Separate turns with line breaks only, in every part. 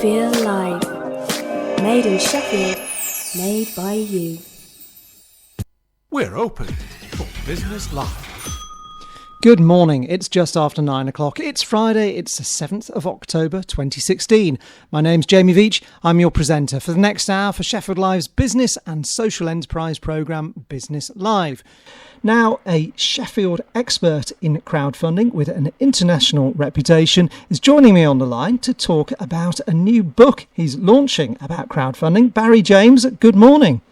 Feel live. Made in Sheffield. Made by you.
We're open for business live.
Good morning, it's just after 9 o'clock. It's Friday, it's the 7th of October 2016. My name's Jamie Veach, I'm your presenter for the next hour for Sheffield Live's business and social enterprise programme Business Live. Now, a Sheffield expert in crowdfunding with an international reputation is joining me on the line to talk about a new book he's launching about crowdfunding. Barry James, good morning.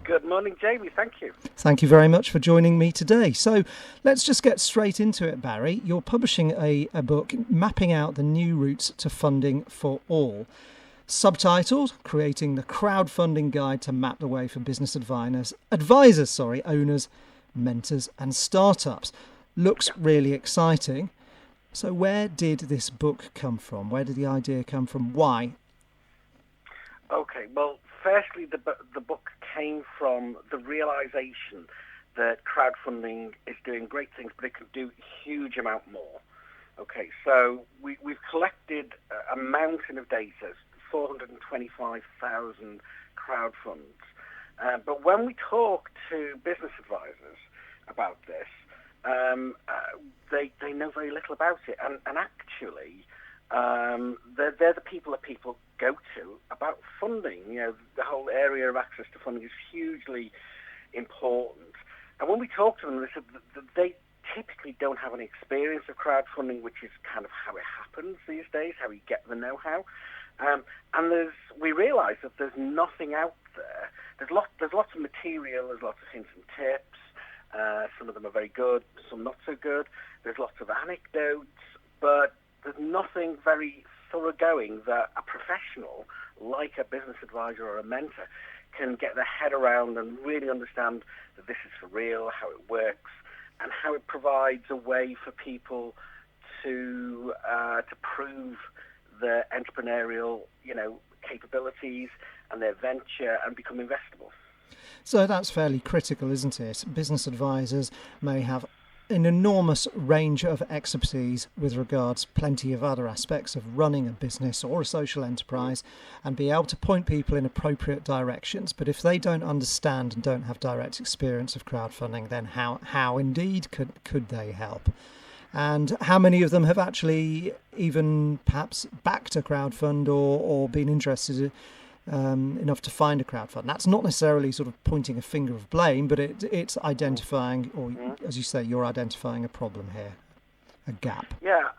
Good morning, Jamie. Thank you.
Thank you very much for joining me today. So let's just get straight into it, Barry. You're publishing a book mapping out the new routes to funding for all. Subtitled, Creating the Crowdfunding Guide to Map the Way for Business Advisors, owners, mentors and startups. Looks really exciting. So where did this book come from? Where did the idea come from? Why?
Okay, well, firstly, the book came from the realization that crowdfunding is doing great things, but it can do a huge amount more. Okay, so we've collected a mountain of data, 425,000 crowd funds. But when we talk to business advisors about this, they know very little about it. And actually, they're the people that people go to about funding. You know, the whole area of access to funding is hugely important. And when we talk to them, they said that they typically don't have any experience of crowdfunding, which is kind of how it happens these days, how you get the know-how. And we realise that there's nothing out there. There's lots of material, there's lots of hints and tips. Some of them are very good, some not so good. There's lots of anecdotes, but there's nothing very thoroughgoing that a professional, like a business advisor or a mentor, can get their head around and really understand that this is for real, how it works, and how it provides a way for people to prove their entrepreneurial, capabilities and their venture and become investable.
So that's fairly critical, isn't it? Business advisors may have an enormous range of expertise with regards plenty of other aspects of running a business or a social enterprise and be able to point people in appropriate directions. But if they don't understand and don't have direct experience of crowdfunding, then how indeed could they help? And how many of them have actually even perhaps backed a crowdfund or been interested enough to find a crowdfund? That's not necessarily sort of pointing a finger of blame, but it's identifying, or as you say, you're identifying a problem here, a gap.
Yeah,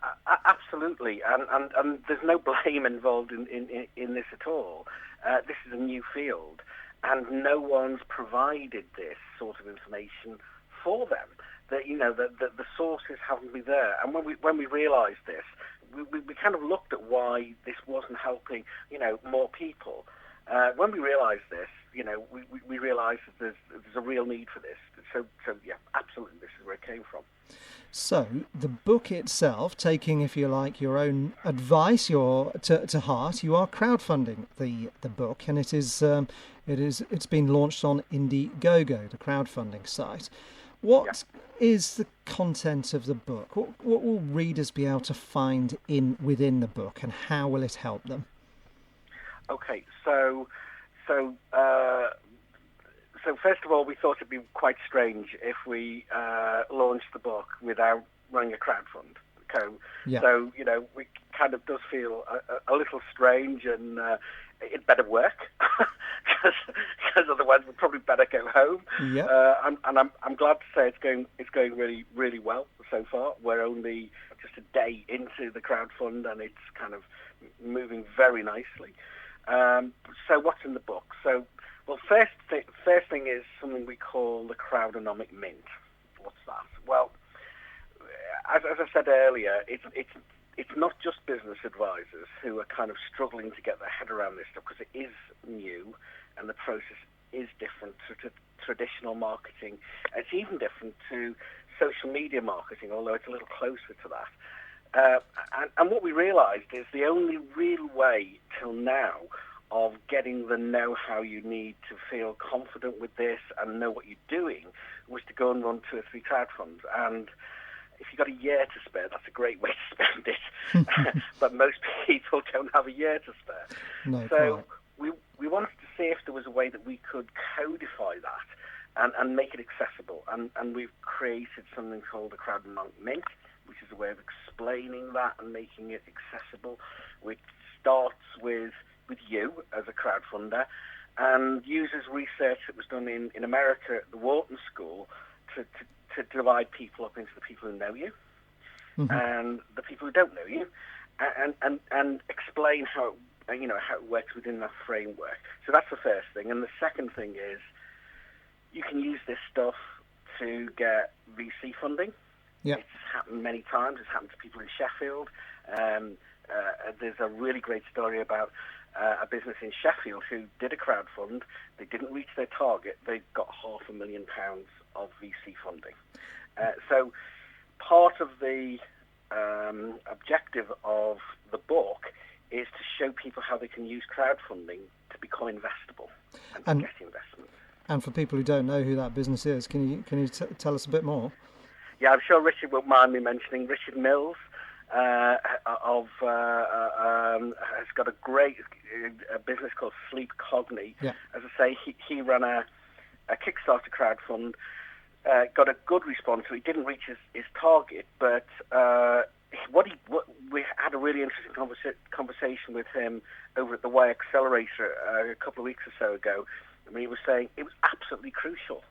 absolutely, and there's no blame involved in this at all. This is a new field, and no one's provided this sort of information for them. The sources haven't been there, and when we realised this, we kind of looked at why this wasn't helping, more people. When we realised this, we realised that there's a real need for this. So yeah, absolutely, this is where it came from.
So the book itself, taking, if you like, your own advice, to heart, you are crowdfunding the book, and it's been launched on Indiegogo, the crowdfunding site. What is the content of the book? What will readers be able to find within the book, and how will it help them?
Okay, so first of all, we thought it'd be quite strange if we launched the book without running a crowdfund. So we kind of does feel a little strange, and it better work because otherwise we'd probably better go home.
Yeah.
And I'm glad to say it's going really, really well so far. We're only just a day into the crowdfund, and it's kind of moving very nicely. So what's in the book? So, well, first thing is something we call the Crowdonomic Mint. What's that? Well, as I said earlier, it's not just business advisors who are kind of struggling to get their head around this stuff, because it is new and the process is different to traditional marketing. It's even different to social media marketing, although it's a little closer to that. And what we realised is the only real way till now of getting the know-how you need to feel confident with this and know what you're doing was to go and run 2 or 3 crowdfunds. And if you've got a year to spare, that's a great way to spend it. But most people don't have a year to spare.
No,
so
quite.
we wanted to see if there was a way that we could codify that and make it accessible. And we've created something called the Crowdfunding Mint, which is a way of explaining that and making it accessible, which starts with you as a crowdfunder and uses research that was done in America at the Wharton School to divide people up into the people who know you and the people who don't know you, and explain how it works within that framework. So that's the first thing. And the second thing is you can use this stuff to get VC funding.
Yeah.
It's happened many times. It's happened to people in Sheffield. There's a really great story about a business in Sheffield who did a crowdfund. They didn't reach their target. They got £500,000 of VC funding. So part of the objective of the book is to show people how they can use crowdfunding to become investable and to get investment.
And for people who don't know who that business is, can you tell us a bit more?
Yeah, I'm sure Richard won't mind me mentioning Richard Mills. Has got a great business called Sleep Cogni.
Yeah.
As I say, he ran a Kickstarter crowdfund, got a good response. So he didn't reach his target, but we had a really interesting conversation with him over at the Y Accelerator a couple of weeks or so ago. I mean, he was saying it was absolutely crucial,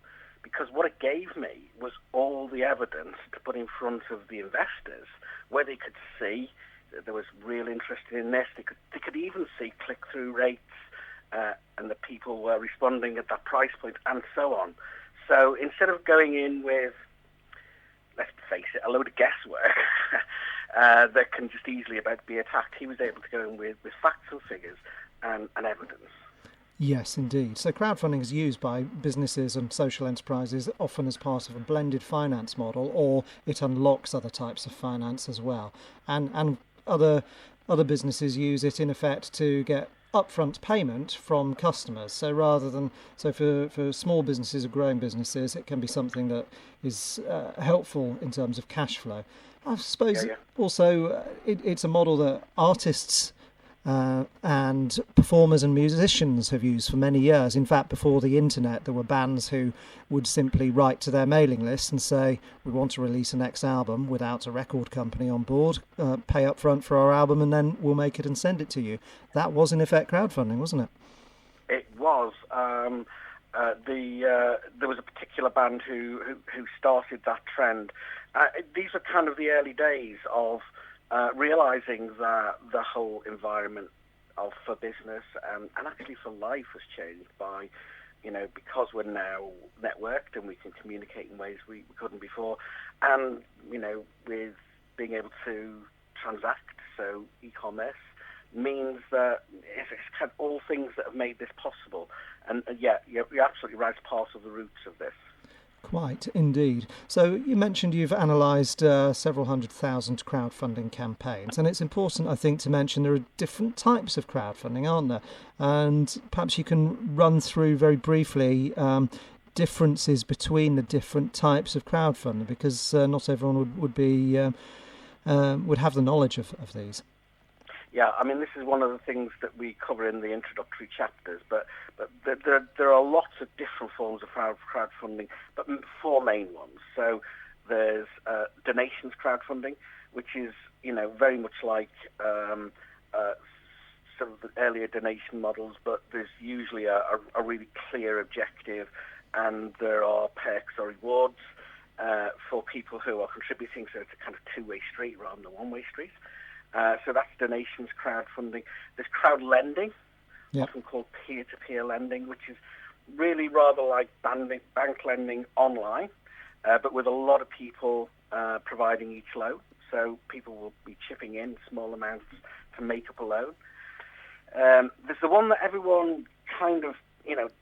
because what it gave me was all the evidence to put in front of the investors where they could see that there was real interest in this. They could even see click-through rates and that people were responding at that price point and so on. So instead of going in with, let's face it, a load of guesswork that can just easily be attacked, he was able to go in with facts and figures and evidence.
Yes, indeed. So crowdfunding is used by businesses and social enterprises often as part of a blended finance model, or it unlocks other types of finance as well. And other businesses use it in effect to get upfront payment from customers. So for small businesses or growing businesses, it can be something that is helpful in terms of cash flow. I suppose also it's a model that artists and performers and musicians have used for many years. In fact, before the internet, there were bands who would simply write to their mailing list and say, we want to release an next album without a record company on board, pay up front for our album, and then we'll make it and send it to you. That was, in effect, crowdfunding, wasn't it?
It was. There was a particular band who started that trend. These were kind of the early days of realising that the whole environment for business and actually for life has changed by, because we're now networked and we can communicate in ways we couldn't before, and, with being able to transact, so e-commerce means that it's kind of all things that have made this possible. And you're absolutely right, it's part of the roots of this.
Quite, indeed. So you mentioned you've analysed several 100,000 crowdfunding campaigns, and it's important, I think, to mention there are different types of crowdfunding, aren't there? And perhaps you can run through very briefly differences between the different types of crowdfunding, because not everyone would have the knowledge of these.
Yeah, I mean, this is one of the things that we cover in the introductory chapters, but there are lots of different forms of crowdfunding, but four main ones. So there's donations crowdfunding, which is, very much like some of the earlier donation models, but there's usually a really clear objective, and there are perks or rewards for people who are contributing, so it's a kind of two-way street rather than a one-way street. So that's donations crowdfunding. There's crowd lending, often called peer-to-peer lending, which is really rather like bank lending online, but with a lot of people providing each loan. So people will be chipping in small amounts to make up a loan. There's the one that everyone kind of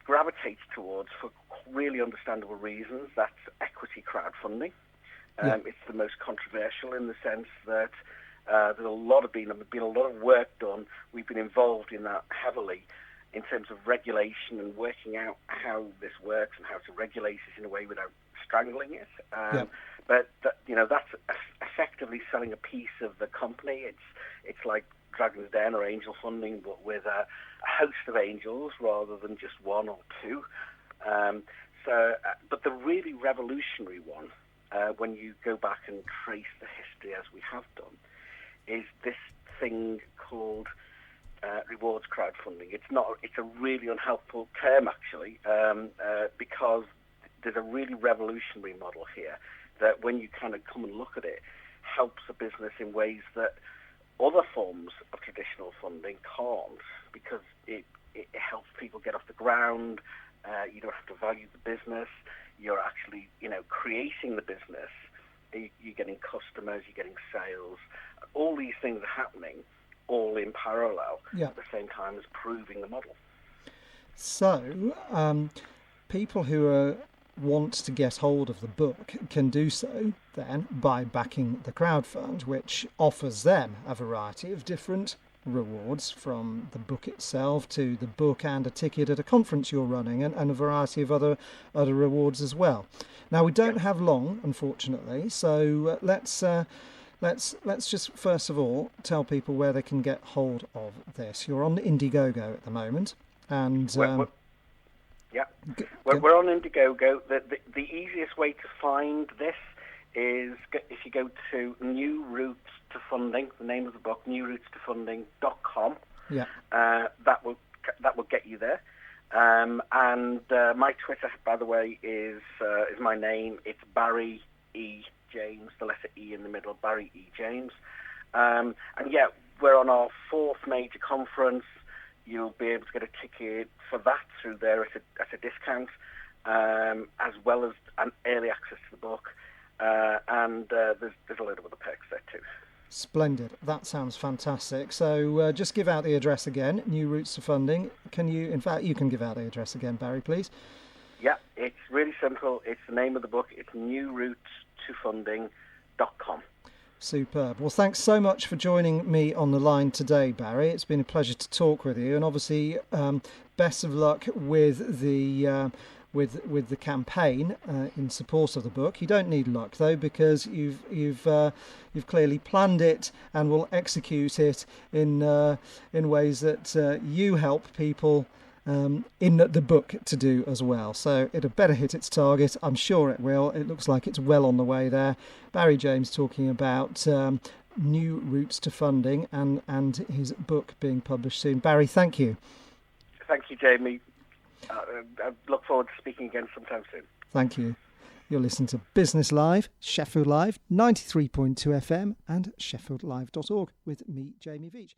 gravitates towards for really understandable reasons. That's equity crowdfunding. It's the most controversial in the sense that there's been a lot of work done. We've been involved in that heavily in terms of regulation and working out how this works and how to regulate it in a way without strangling it. But that's effectively selling a piece of the company. It's like Dragon's Den or angel funding, but with a host of angels rather than just one or two. But the really revolutionary one, when you go back and trace the history as we have done, is this thing called rewards crowdfunding. It's a really unhelpful term, actually, because there's a really revolutionary model here that, when you kind of come and look at it, helps a business in ways that other forms of traditional funding can't, because it helps people get off the ground. You don't have to value the business. You're actually, creating the business. You're getting customers, you're getting sales. All these things are happening all in parallel at the same time as proving the model.
So, people who want to get hold of the book can do so then by backing the crowdfund, which offers them a variety of different rewards, from the book itself to the book and a ticket at a conference you're running, and a variety of other rewards as well. Now, we don't have long, unfortunately, so let's just first of all tell people where they can get hold of this. You're on Indiegogo at the moment, and
we're on Indiegogo. The easiest way to find this is if you go to New Routes to Funding, the name of the book, newroutestofunding.com. That will get you there. And my Twitter, by the way, is my name. It's Barry E. James, the letter E in the middle, Barry E. James. And we're on our fourth major conference. You'll be able to get a ticket for that through there at a discount, as well as an early access to the book. And there's a load of other perks there too.
Splendid. That sounds fantastic. So just give out the address again, New Routes to Funding. You can give out the address again, Barry, please.
Yeah, it's really simple. It's the name of the book. It's newroutestofunding.com.
Superb. Well, thanks so much for joining me on the line today, Barry. It's been a pleasure to talk with you, and obviously best of luck with the campaign in support of the book. You don't need luck though, because you've clearly planned it and will execute it in ways that you help people in the book to do as well. So it had better hit its target. I'm sure it will. It looks like it's well on the way there. Barry James talking about New Routes to Funding and his book being published soon. Barry, thank you.
Thank you, Jamie. I look forward to speaking again sometime soon.
Thank you. You're listening to Business Live, Sheffield Live, 93.2 FM and sheffieldlive.org with me, Jamie Veach.